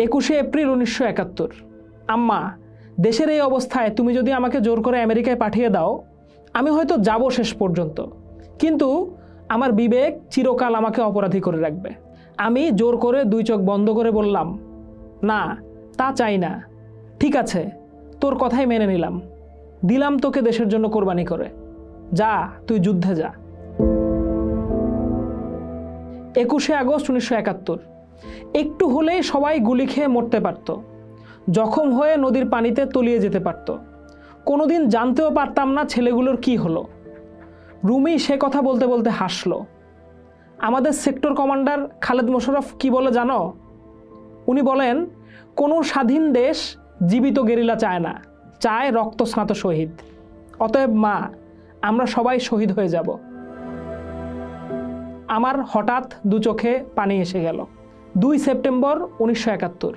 21শে April 1971। আম্মা, দেশের এই অবস্থায় তুমি যদি আমাকে জোর করে আমেরিকায় পাঠিয়ে দাও, আমি হয়তো যাব শেষ পর্যন্ত, কিন্তু আমার বিবেক চিরকাল আমাকে অপরাধী করে রাখবে। আমি জোর করে 2 চোখ বন্ধ করে বললাম, না, তা চাই না। ঠিক আছে, তোর কথাই মেনে নিলাম, দিলাম তোকে দেশের জন্য কোরবানি করে। যা, তুই যুদ্ধে যা। 21শে আগস্ট 1971। একটু হলেই সবাই গুলি খেয়ে মরতে পারত, জখম হয়ে নদীর পানিতে তলিয়ে যেতে পারত। কোনোদিন জানতেও পারতাম না ছেলেগুলোর কি হলো। রুমি সে কথা বলতে বলতে হাসল। আমাদের সেক্টর কমান্ডার খালেদ মোশাররফ কি বলে জানো? উনি বলেন, কোনো স্বাধীন দেশ জীবিত গেরিলা চায় না, চায় রক্তস্নাত শহীদ। অতএব মা, আমরা সবাই শহীদ হয়ে যাব। আমার হঠাৎ 2 চোখে পানি এসে গেল। 2 সেপ্টেম্বর 1971।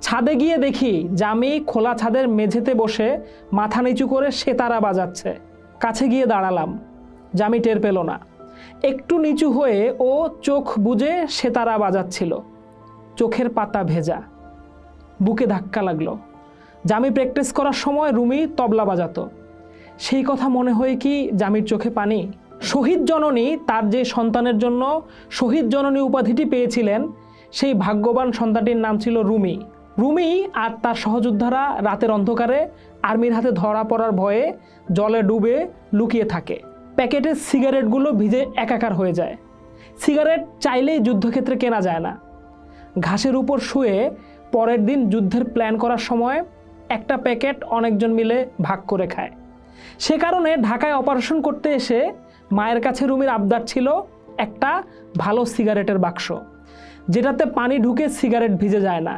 ছাদে গিয়ে দেখি জামি খোলা ছাদের মেঝেতে বসে মাথা নিচু করে সেতারা বাজাচ্ছে। কাছে গিয়ে দাঁড়ালাম। জামি টের পেল না। একটু নিচু হয়ে ও চোখ বুজে সেতারা বাজাচ্ছিল। চোখের পাতা ভেজা। বুকে ধাক্কা লাগলো। জামি প্র্যাকটিস করার সময় রুমি তবলা বাজাতো। সেই কথা মনে হয় কি জামির চোখে পানি? শহীদ জননী তার যে সন্তানের জন্য শহীদ জননী উপাধিটি পেয়েছিলেন, সেই ভাগ্যবান সন্তানটির নাম ছিল রুমি। রুমি আর তার সহযোদ্ধারা রাতের অন্ধকারে আর্মির হাতে ধরা পড়ার ভয়ে জলে ডুবে লুকিয়ে থাকে। প্যাকেটের সিগারেটগুলো ভিজে একাকার হয়ে যায়। সিগারেট চাইলেই যুদ্ধক্ষেত্রে কেনা যায় না। ঘাসের উপর শুয়ে পরের দিন যুদ্ধের প্ল্যান করার সময় একটা প্যাকেট অনেকজন মিলে ভাগ করে খায়। সে কারণে ঢাকায় অপারেশন করতে এসে মায়ের কাছে রুমির আবদার ছিল একটা ভালো সিগারেটের বাক্স, যেটাতে পানি ঢুকে সিগারেট ভিজে যায় না।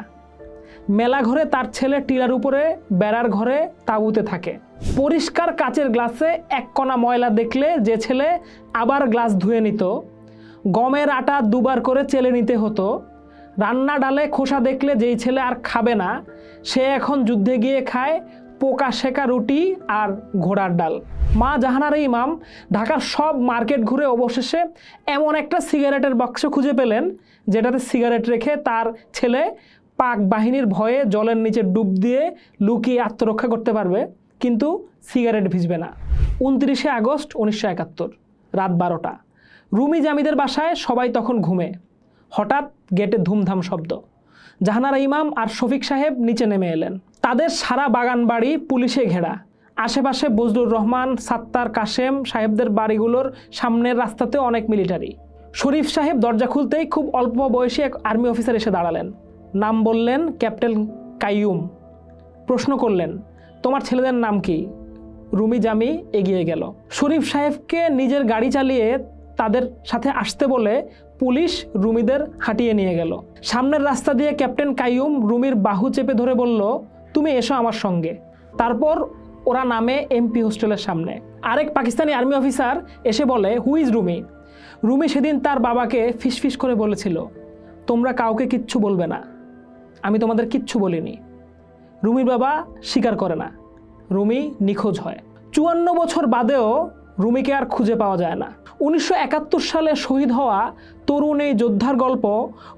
মেলা ঘরে তার ছেলে টিলার উপরে বেড়ার ঘরে তাঁবুতে থাকে। পরিষ্কার কাচের গ্লাসে 1 কণা ময়লা দেখলে যে ছেলে আবার গ্লাস ধুয়ে নিত, গমের আটা 2 বার করে চেলে নিতে হতো, রান্না ডালে খোসা দেখলে যেই ছেলে আর খাবে না, সে এখন যুদ্ধে গিয়ে খায় পোকা শেখা রুটি আর ঘোড়ার ডাল। মা জাহানারা ইমাম ঢাকার সব মার্কেট ঘুরে অবশেষে এমন একটা সিগারেটের বাক্স খুঁজে পেলেন, যেটাতে সিগারেট রেখে তার ছেলে পাক বাহিনীর ভয়ে জলের নিচে ডুব দিয়ে লুকিয়ে আত্মরক্ষা করতে পারবে, কিন্তু সিগারেট ভিজবে না। 29শে আগস্ট 1971, রাত 12টা। রুমি জামিদের বাসায় সবাই তখন ঘুমে। হঠাৎ গেটে ধুমধাম শব্দ। জাহানারা ইমাম আর শফিক সাহেব নিচে নেমে এলেন। তাদের সারা বাগান বাড়ি পুলিশে ঘেরা। আশেপাশে বজলুর রহমান, সাত্তার, কাশেম সাহেবদের বাড়িগুলোর সামনের রাস্তাতেও অনেক মিলিটারি। শরীফ সাহেব দরজা খুলতেই খুব অল্প বয়সী এক আর্মি অফিসার এসে দাঁড়ালেন। নাম বললেন ক্যাপ্টেন কাইয়ুম। প্রশ্ন করলেন, তোমার ছেলেদের নাম কি? রুমি জামি এগিয়ে গেল। শরীফ সাহেবকে নিজের গাড়ি চালিয়ে তাদের সাথে আসতে বলে পুলিশ রুমিদের হাঁটিয়ে নিয়ে গেল। সামনের রাস্তা দিয়ে ক্যাপ্টেন কাইয়ুম রুমির বাহু চেপে ধরে বলল, তুমি এসো আমার সঙ্গে। তারপর ওরা নামে এমপি হোস্টেলের সামনে। আরেক পাকিস্তানি আর্মি অফিসার এসে বলে, হু ইজ রুমি? রুমি সেদিন তার বাবাকে ফিসফিস করে বলেছিল, তোমরা কাউকে কিচ্ছু বলবে না, আমি তোমাদের কিচ্ছু বলিনি। রুমির বাবা স্বীকার করে না। রুমি নিখোঁজ হয়। 54 বছর বাদেও রুমিকে আর খুঁজে পাওয়া যায় না। 1971 সালে শহীদ হওয়া তরুণ এই যোদ্ধার গল্প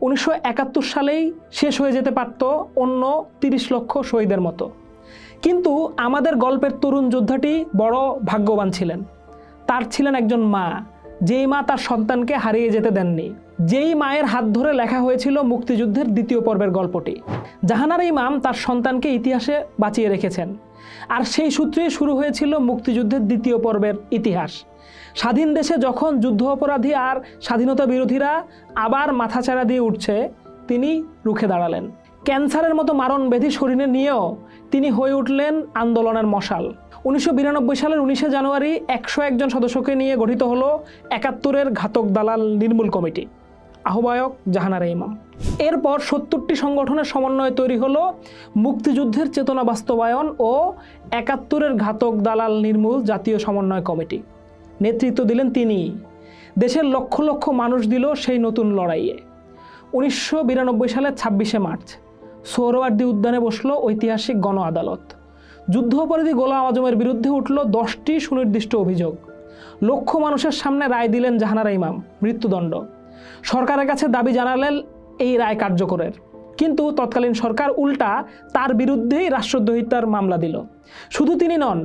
1971 সালেই শেষ হয়ে যেতে পারত অন্য 30 লক্ষ শহীদের মতো। কিন্তু আমাদের গল্পের তরুণ যোদ্ধাটি বড় ভাগ্যবান ছিলেন। তার ছিলেন একজন মা, যেই মা তার সন্তানকে হারিয়ে যেতে দেননি। যেই মায়ের হাত ধরে লেখা হয়েছিল মুক্তিযুদ্ধের 2য় পর্বের গল্পটি। জাহানারা ইমাম তার সন্তানকে ইতিহাসে বাঁচিয়ে রেখেছেন। আর সেই সূত্রেই শুরু হয়েছিল মুক্তিযুদ্ধের 2য় পর্বের ইতিহাস। স্বাধীন দেশে যখন যুদ্ধ অপরাধী আর স্বাধীনতা বিরোধীরা আবার মাথাচাড়া দিয়ে উঠছে, তিনি রুখে দাঁড়ালেন। ক্যান্সারের মতো মারণ ব্যাধি শরীরে নিয়েও তিনি হয়ে উঠলেন আন্দোলনের মশাল। 1992 সালের 19শে জানুয়ারি 101 জন সদস্যকে নিয়ে গঠিত হলো 71-এর ঘাতক দালাল নির্মূল কমিটি। আহ্বায়ক জাহানারা ইমাম। এরপর 70টি সংগঠনের সমন্বয়ে তৈরি হলো মুক্তিযুদ্ধের চেতনা বাস্তবায়ন ও 71-এর ঘাতক দালাল নির্মূল জাতীয় সমন্বয় কমিটি। নেতৃত্ব দিলেন তিনি। দেশের লক্ষ লক্ষ মানুষ দিল সেই নতুন লড়াইয়ে। 1992 সালের 26শে মার্চ সোহরাওয়ার্দী উদ্যানে বসলো ঐতিহাসিক গণ আদালত। যুদ্ধ অপরাধী গোলাম আজমের বিরুদ্ধে উঠল 10টি সুনির্দিষ্ট অভিযোগ। লক্ষ মানুষের সামনে রায় দিলেন জাহানারা ইমাম, মৃত্যুদণ্ড। সরকারের কাছে দাবি জানালেন এই রায় কার্যকরের। কিন্তু তৎকালীন সরকার উল্টা তার বিরুদ্ধেই রাষ্ট্রদ্রোহিতার মামলা দিল। শুধু তিনি নন,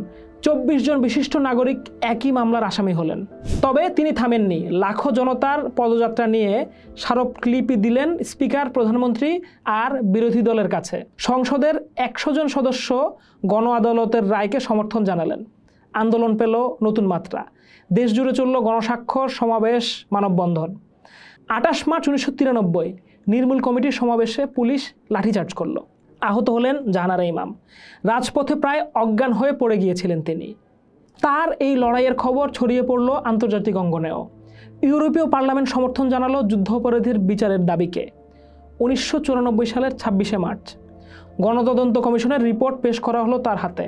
24 জন বিশিষ্ট নাগরিক একই মামলার আসামি হলেন। তবে তিনি থামেননি। লাখো জনতার পদযাত্রা নিয়ে স্মারকলিপি দিলেন স্পিকার, প্রধানমন্ত্রী আর বিরোধী দলের কাছে। সংসদের 100 জন সদস্য গণ আদালতের রায়কে সমর্থন জানালেন। আন্দোলন পেল নতুন মাত্রা। দেশ জুড়ে চলল গণস্বাক্ষর, সমাবেশ, মানববন্ধন। 28 মার্চ 1993 নির্মূল কমিটির সমাবেশে পুলিশ লাঠিচার্জ করল। আহত হলেন জাহানারা ইমাম। রাজপথে প্রায় অজ্ঞান হয়ে পড়ে গিয়েছিলেন তিনি। তার এই লড়াইয়ের খবর ছড়িয়ে পড়ল আন্তর্জাতিক অঙ্গনেও। ইউরোপীয় পার্লামেন্ট সমর্থন জানালো যুদ্ধাপরাধীর বিচারের দাবিকে। 1994 সালের 26শে মার্চ গণতদন্ত কমিশনের রিপোর্ট পেশ করা হলো তার হাতে।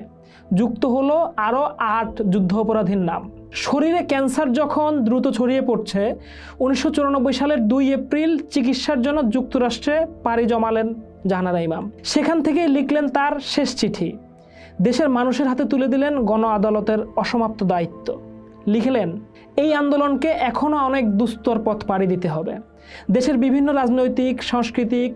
যুক্ত হলো আরও 8 যুদ্ধ অপরাধীর নাম। শরীরে ক্যান্সার যখন দ্রুত ছড়িয়ে পড়ছে, 1994 সালের 2 এপ্রিল চিকিৎসার জন্য যুক্তরাষ্ট্রে পাড়ি জমালেন জাহানারা ইমাম। সেখান থেকেই লিখলেন তার শেষ চিঠি। দেশের মানুষের হাতে তুলে দিলেন গণ আদালতের অসমাপ্ত দায়িত্ব। লিখলেন, এই আন্দোলনকে এখনও অনেক দুস্তর পথ পাড়ি দিতে হবে। দেশের বিভিন্ন রাজনৈতিক, সাংস্কৃতিক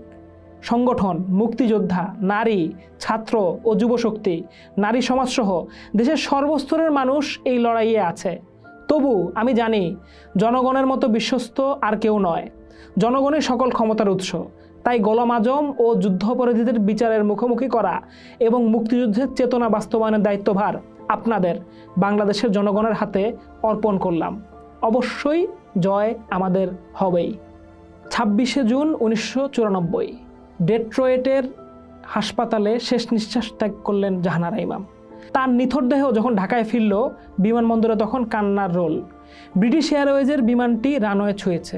সংগঠন, মুক্তিযোদ্ধা, নারী, ছাত্র ও যুবশক্তি, নারী সমাজসহ দেশের সর্বস্তরের মানুষ এই লড়াইয়ে আছে। তবু আমি জানি জনগণের মতো বিশ্বস্ত আর কেউ নয়। জনগণই সকল ক্ষমতার উৎস। তাই গোলাম আজম ও যুদ্ধাপরাধীদের বিচারের মুখোমুখি করা এবং মুক্তিযুদ্ধের চেতনা বাস্তবায়নের দায়িত্বভার আপনাদের, বাংলাদেশের জনগণের হাতে অর্পণ করলাম। অবশ্যই জয় আমাদের হবেই। 26শে জুন 1994 ডেট্রয়েটের হাসপাতালে শেষ নিঃশ্বাস ত্যাগ করলেন জাহানারা ইমাম। তার নিথর দেহ যখন ঢাকায় ফিরল, বিমানবন্দরে তখন কান্নার রোল। ব্রিটিশ এয়ারওয়েজের বিমানটি রানওয়ে ছুঁয়েছে,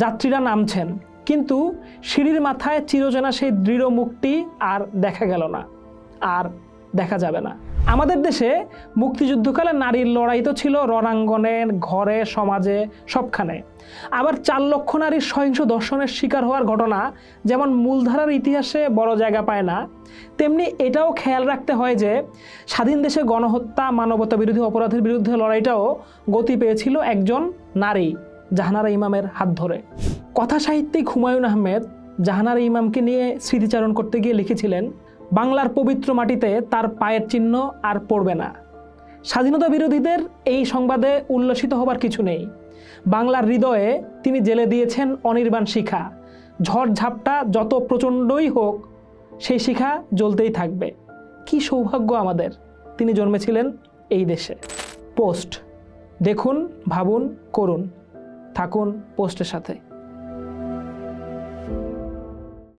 যাত্রীরা নামছেন, কিন্তু সিঁড়ির মাথায় চিরচেনা সেই দৃঢ় মুখটি আর দেখা গেল না, আর দেখা যাবে না। আমাদের দেশে মুক্তিযুদ্ধকালে নারীর লড়াই তো ছিল রণাঙ্গনে, ঘরে, সমাজে, সবখানে। আবার 4 লক্ষ নারীর সহিংস ধর্ষণের শিকার হওয়ার ঘটনা যেমন মূলধারার ইতিহাসে বড় জায়গা পায় না, তেমনি এটাও খেয়াল রাখতে হয় যে স্বাধীন দেশে গণহত্যা, মানবতা বিরোধী অপরাধের বিরুদ্ধে লড়াইটাও গতি পেয়েছিল একজন নারী, জাহানারা ইমামের হাত ধরে। কথা সাহিত্যিক হুমায়ুন আহমেদ জাহানারা ইমামকে নিয়ে স্মৃতিচারণ করতে গিয়ে লিখেছিলেন, বাংলার পবিত্র মাটিতে তার পায়ের চিহ্ন আর পড়বে না। স্বাধীনতা বিরোধীদের এই সংবাদে উল্লসিত হবার কিছু নেই। বাংলার হৃদয়ে তিনি জেলে দিয়েছেন অনির্বাণ শিখা। ঝড় ঝাপটা যত প্রচণ্ডই হোক, সেই শিখা জ্বলতেই থাকবে। কি সৌভাগ্য আমাদের, তিনি জন্মেছিলেন এই দেশে। পোস্ট দেখুন, ভাবুন, করুন। থাকুন পোস্টের সাথে।